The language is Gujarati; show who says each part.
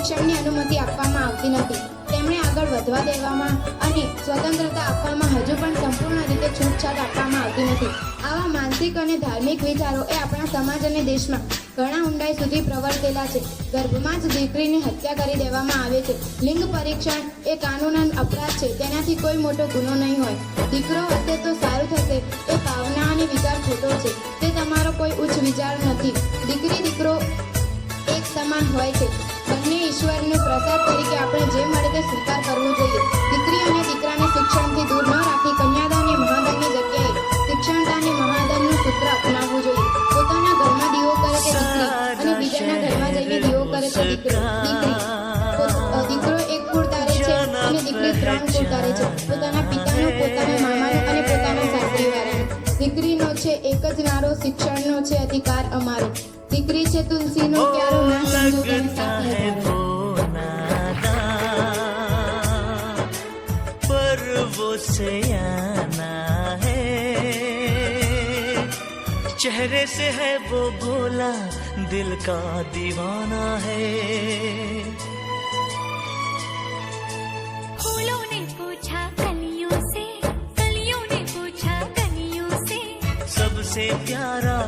Speaker 1: શિક્ષણની અનુમતિ આપવામાં આવતી નથી. તેમણે આગળ વધવા દેવામાં અને સ્વતંત્રતા આપવામાં હજુ પણ સંપૂર્ણ રીતે છૂટછાટ આપવામાં આવતી નથી. આવા માનસિક અને ધાર્મિક વિચારો એ આપણા સમાજ અને દેશમાં ઘણા ઊંડાઈ સુધી પ્રવર્તેલા છે. ગર્ભમાં જ દીકરીની હત્યા કરી દેવામાં આવે છે. લિંગ પરીક્ષણ એ કાનૂનન અપરાધ છે. તેનાથી કોઈ મોટો ગુનો નહીં હોય. દીકરો હશે તો સારું થશે એ ભાવના અને વિચાર ખોટો છે. તે તમારો કોઈ ઉચ્ચ વિચાર નથી. દીકરી દીકરો એક સમાન હોય છે. બંને ઈશ્વરનો પ્રસાદ તરીકે આપણે જે મળે તે સ્વીકાર કરવો જોઈએ. દીકરી અને દીકરાને શિક્ષણથી દૂર ન રાખી કન્યાદાન એ મહાદાનની જગ્યાએ શિક્ષણદાન એ મહાદાનનું સૂત્ર અપનાવવું જોઈએ. પોતાના ઘરમાં દીવો કરે તે દીકરી અને બીજાના ઘરમાં જઈને દીવો કરે તે દીકરો. દીકરો એક કુળ તારે છે અને દીકરી 3 કુળ તારે છે. પોતાના પિતાનું, પોતાના મામાનું અને પોતાના સાસરીવાળાનું. દીકરીનો છે એક જ નારો, શિક્ષણનો છે અધિકાર અમારો. દીકરી છે તુલસીનો પ્યારો, ના સમજો તેને સાથી હજારો.
Speaker 2: पर वो सयाना है, चेहरे से है वो भोला, दिल का दीवाना है.
Speaker 3: फूलों ने पूछा कलियों से, कलियों ने पूछा कलियों से,
Speaker 2: सबसे प्यारा